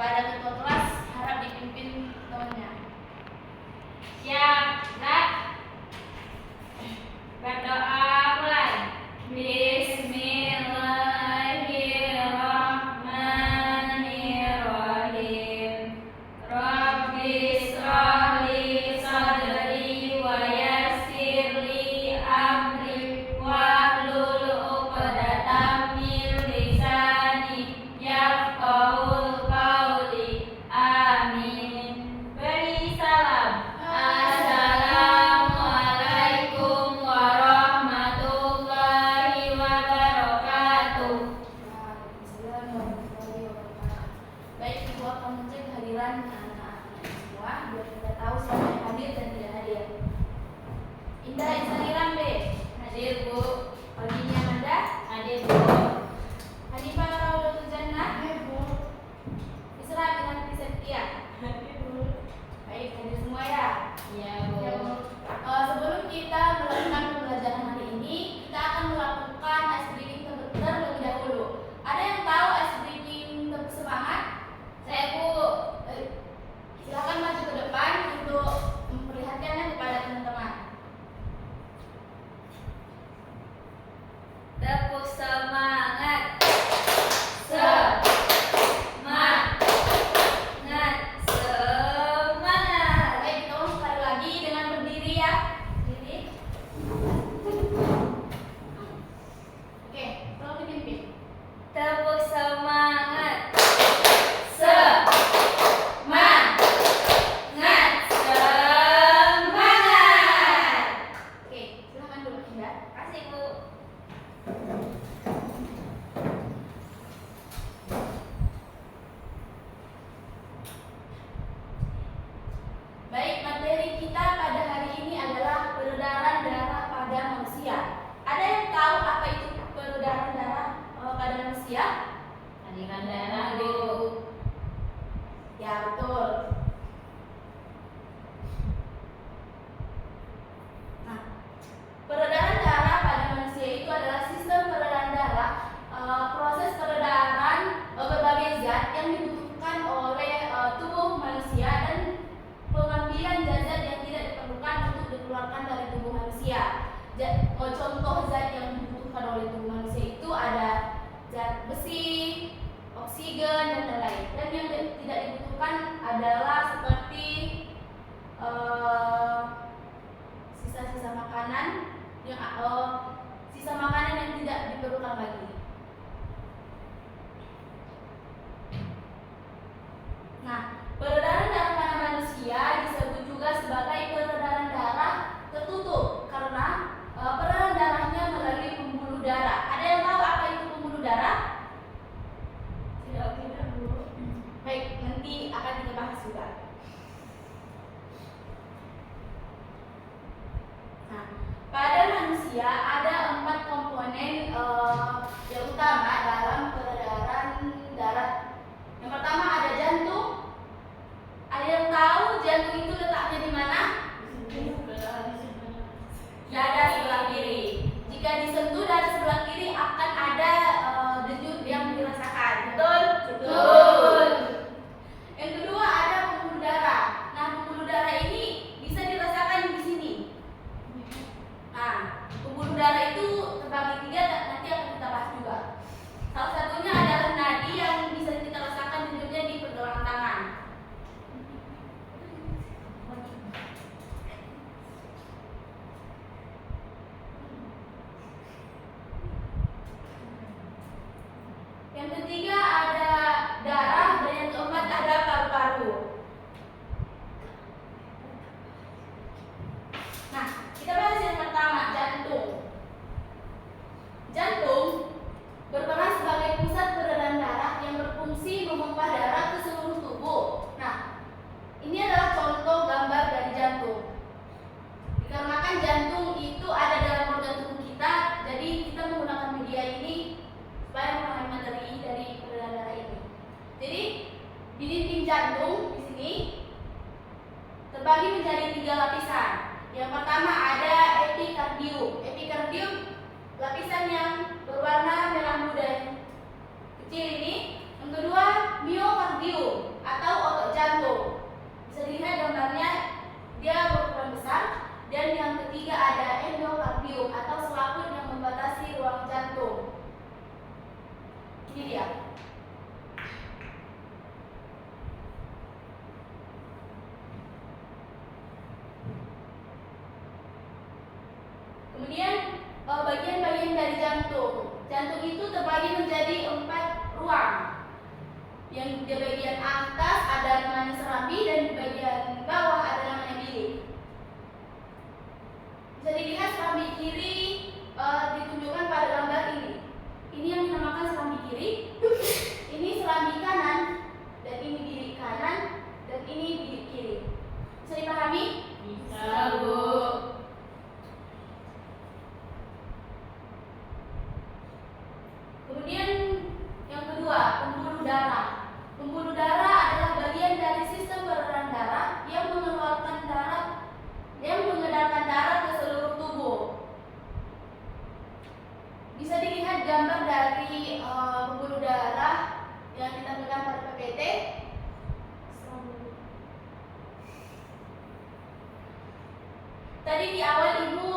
kepada ketua kelas harap dipimpin temannya. Siap, gerak. Berdoa mulai. Bismillahirrahmanirrahim. Rabbi shrah li sadri wa yassir li amri wahlul 'uqdatam min lisani yafqahul qawli. Amin. Beri salam. Assalamualaikum warahmatullahi wabarakatuh. Baik, Ibu akan mengecek kehadiran anak-anak semua biar kita tahu siapa yang hadir dan tidak hadir. Indah Isaniram B. Hadir, Bu. Paginya Amanda. Hadir, Bu. Hanifah Rawdatul Jannah. Hadir, Bu. Isra Binanti Setia. Hadir, Bu. Baik, hadir semua ya. Iya, Bu. Ya, Bu. Sebelum kita melakukan pembelajaran hari ini, kita akan melakukan ice breaking terlebih dahulu. Ada yang tahu ice breaking semangat? Saya, Bu. Silakan maju ke depan untuk memperlihatkannya kepada teman-teman. Tepuk semangat. Semangat. Semangat. Baik, kita ulang sekali lagi dengan berdiri ya. Berdiri. Oke, tolong dipimpin. Tepuk semangat. Semangat. Oke, silakan dulu Indah. Kasih, Bu. Baik, materi kita pada hari ini adalah peredaran darah pada manusia. Ada yang tahu apa itu peredaran darah pada manusia? Aliran darah, Bu. Ya, betul. Nah, peredaran darah pada manusia itu adalah sistem peredaran darah, proses peredaran berbagai zat yang dibutuhkan oleh tubuh manusia dan pengambilan zat-zat yang tidak diperlukan untuk dikeluarkan dari tubuh manusia. Contoh zat yang dibutuhkan oleh tubuh manusia itu ada zat besi, oksigen, dan lain-lain. Dan yang tidak dibutuhkan adalah seperti sisa-sisa makanan yang tidak diperlukan lagi. Nah, peredaran darah pada manusia disebut juga sebagai peredaran darah tertutup karena peredaran darahnya melalui pembuluh darah. Ada yang tahu apa itu pembuluh darah? Tidak, Bu. Baik, nanti akan kita bahas juga. Nah, pada manusia ada 4 komponen Ini dia. Kemudian bagian-bagian dari jantung. Jantung itu terbagi menjadi 4 ruang. Yang di bagian atas ada namanya serambi dan di bagian bawah ada namanya bilik. Bisa dilihat serambi kiri ditunjukkan pada gambar ini. Ini yang dinamakan serambi kiri. Ini serambi kanan dan ini bilik kanan dan ini bilik kiri. Bisa dipahami? Bisa, Bu. Kemudian yang kedua, pembuluh darah. Pembuluh darah adalah bagian dari sistem peredaran darah yang mengeluarkan darah, yang mengedarkan darah ke seluruh tubuh. Bisa dilihat gambar dari pembuluh darah yang ditampilkan pada PPT. Tadi di awal Ibu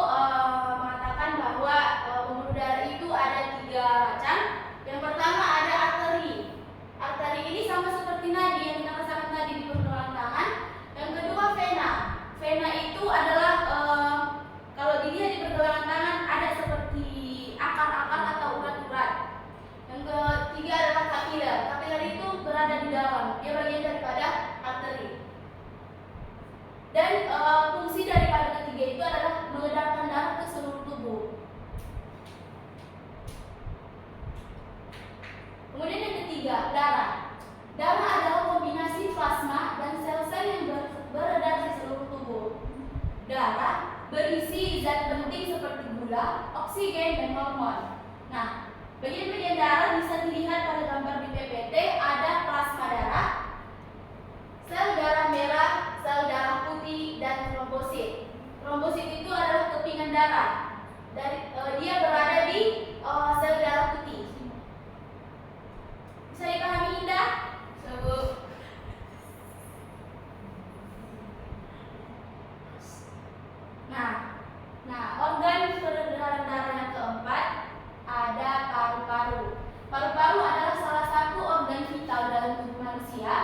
mengatakan bahwa pembuluh darah itu ada 3 macam. Yang pertama ada arteri. Arteri ini sama seperti nadi yang kita rasakan tadi di pergelangan tangan. Yang kedua vena. Vena itu adalah kalau dilihat di pergelangan tangan ada seperti akar-akar atau urat-urat. Yang ketiga adalah kapiler. Kapiler itu berada di dalam. Dia bagian daripada arteri. Dan fungsi daripada ketiga itu adalah mengedarkan darah ke seluruh tubuh. Kemudian yang ketiga, darah. Darah adalah kombinasi plasma dan sel-sel yang beredar di seluruh tubuh. Darah berisi zat penting seperti gula, oksigen, dan hormon. Nah, bagian-bagian darah bisa dilihat pada gambar di PPT. Ada plasma darah, sel darah merah, sel darah putih, dan trombosit. Trombosit itu adalah kepingan darah. Dia berada di sel darah putih. Bisa dipahami Indah? Bu. Nah, organ peredaran darah yang keempat ada paru-paru. Paru-paru adalah salah satu organ vital dalam tubuh manusia.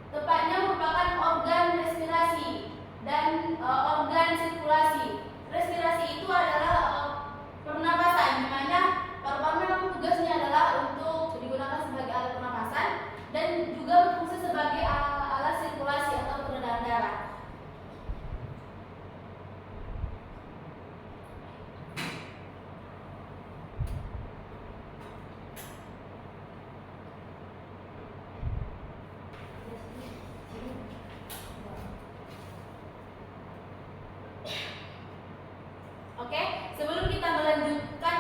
Tepatnya merupakan organ respirasi dan organ sirkulasi. Respirasi itu adalah pernapasan, di mana paru-paru memang tugasnya adalah untuk digunakan sebagai alat pernapasan dan juga berfungsi sebagai alat sirkulasi atau peredaran darah. Oke, sebelum kita melanjutkan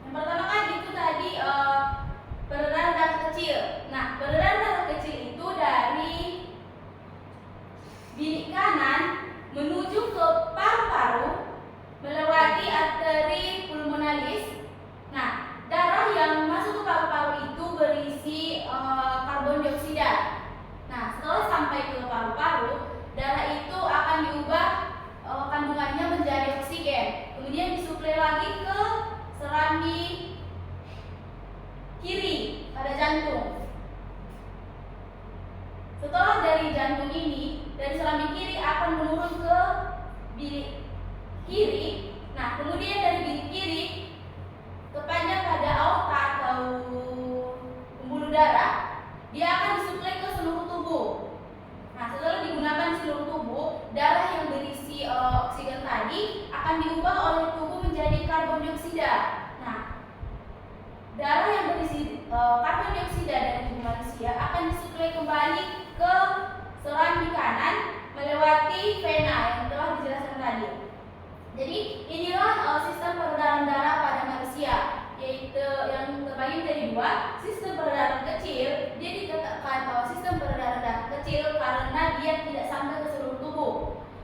Yang pertama kan itu tadi peredaran darah kecil. Nah, peredaran darah kecil itu dari bilik kanan menuju ke paru-paru melewati arteri pulmonalis. Nah, darah yang masuk ke paru-paru itu berisi karbon dioksida. Nah, setelah sampai ke paru-paru, darah itu akan diubah kandungannya menjadi oksigen. Kemudian disuplai lagi ke serambi kiri pada jantung. Setelah dari jantung ini, dari serambi kiri akan menurun ke bilik kiri. Nah, kemudian dari bilik kiri kepanjang pada aorta atau pembuluh darah, dia akan disuplai ke seluruh tubuh. Nah, setelah digunakan di seluruh tubuh, darah yang berisi oksigen tadi akan diubah oleh tubuh menjadi karbon dioksida. Nah, darah yang berisi karbon dioksida dari tubuh manusia akan disuplai kembali ke serambi kanan melewati vena yang telah dijelaskan tadi. Jadi inilah sistem peredaran darah pada manusia, yaitu yang terbagi menjadi dua. Sistem peredaran kecil, dia dikatakan sistem peredaran darah kecil karena dia tidak sampai ke seluruh tubuh.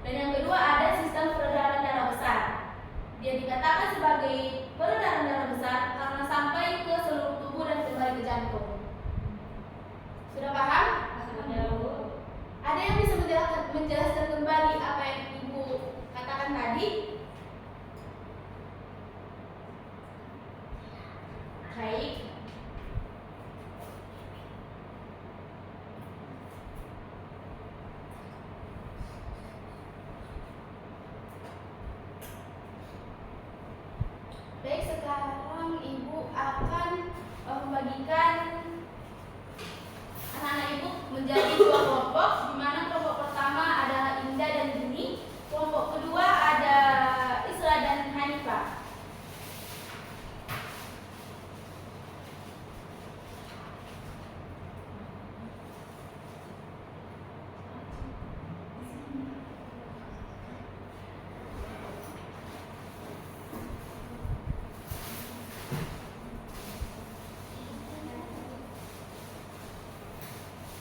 Dan yang kedua ada sistem peredaran darah besar. Dia dikatakan sebagai peredaran darah besar karena sampai ke seluruh tubuh dan kembali ke jantung. Sudah paham? Sudah, Bu. Ada yang bisa menjelaskan kembali apa yang Ibu katakan tadi? Baik. Baik, sekarang Ibu akan membagikan anak-anak Ibu menjadi dua kelompok, di mana kelompok pertama adalah Indah dan Dini, kelompok kedua ada Isra dan Hanifah.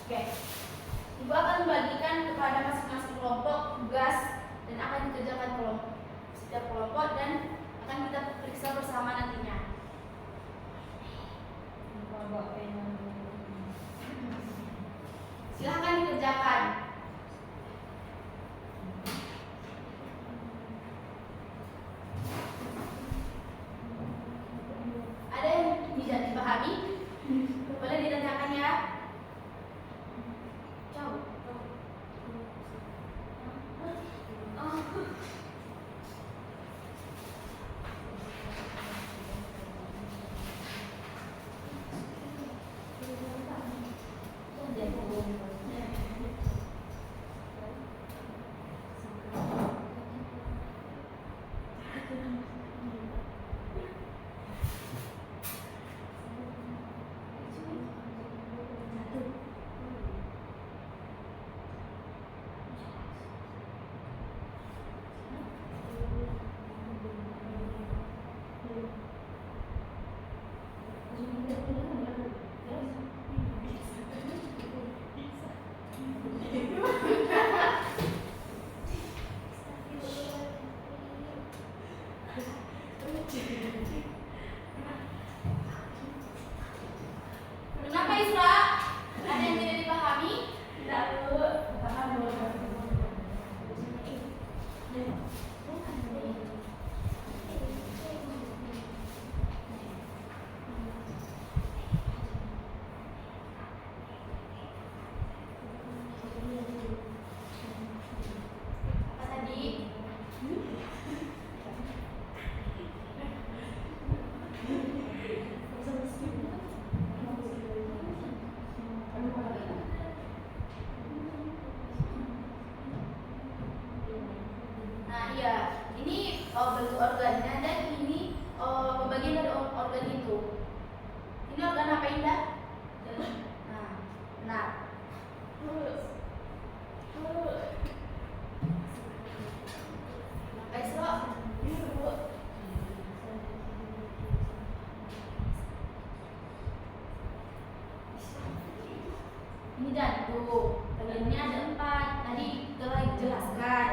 Oke, Ibu akan membagikan kepada masing-masing kelompok tugas dan akan dikerjakan setiap kelompok dan akan kita periksa bersama nantinya. Bawa pena. Silahkan dikerjakan. Ada yang tidak dipahami? Boleh ditanyakan ya. Kenapa Isra? Ada yang tidak dipahami? Tidak, Bu. Paham, Bu. Apa tadi? Nah, iya, ini bentuk organnya dan ini pembagian dari organ itu. Ini organ apa, Indah? Nah, benar. Isra, jantung. Bagiannya ada 4. Tadi telah dijelaskan.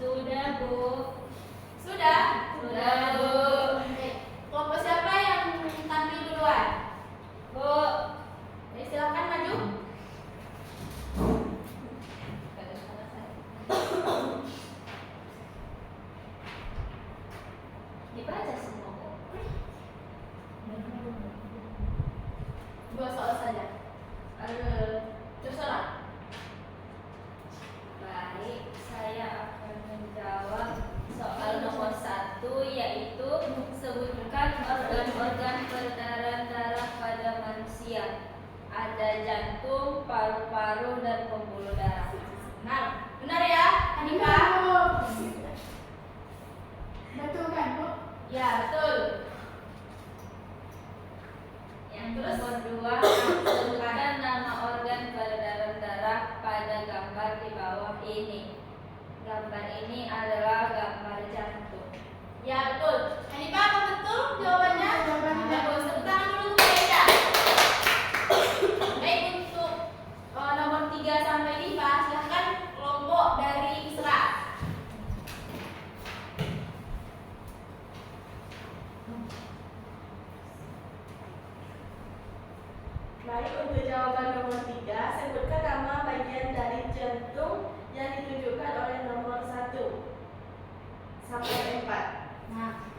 Sudah, Bu. Sudah? Sudah, Bu. Oke. Kelompok siapa yang tampil duluan? Bu. Oke, silakan maju. Dibaca semua kok. 2 soal saja. Terserah. Baik, saya akan menjawab soal nomor 1, yaitu sebutkan organ-organ peredaran darah pada manusia. Ada jantung, paru-paru, dan pembuluh darah. Benar ya, Hanika? Betul kan, Bu? Ya, betul. Yang Terus? nomor 2, sebutkan nama organ peredaran darah pada gambar di bawah ini. Gambar ini adalah gambar jantung. Ya, betul. Hanika, apa betul jawabannya? Jawabannya. Bagus. Tepuk tangan dulu untuk Eda. Baik, untuk nomor 3 sampai 5, silahkan kelompok dari Isra. Baik, untuk jawaban nomor 3, sebutkan nama bagian dari jantung yang ditunjukkan oleh nomor 1 sampai 4. Nah,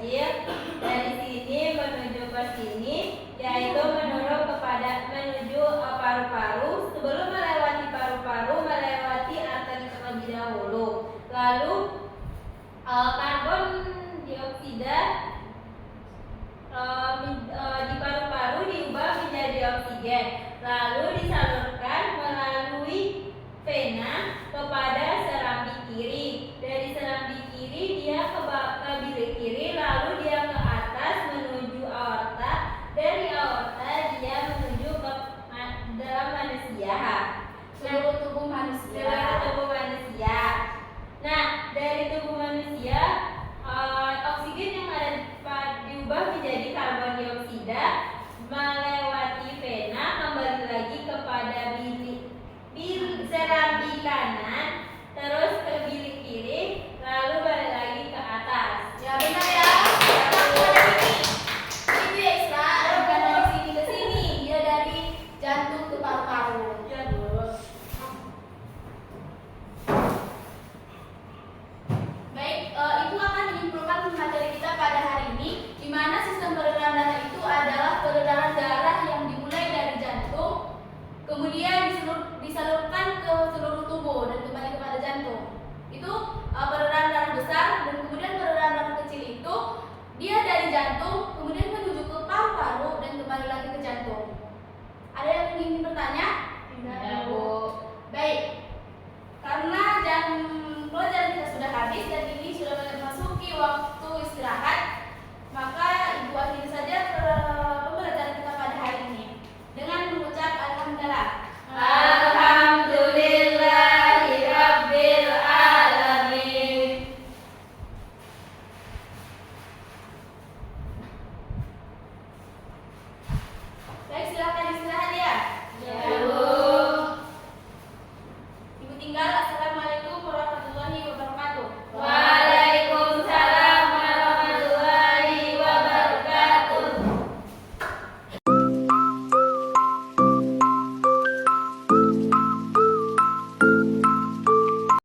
kecil dari sini menuju ke sini, yaitu menuju paru-paru. Sebelum melewati paru-paru, melewati arteri terlebih dahulu. Lalu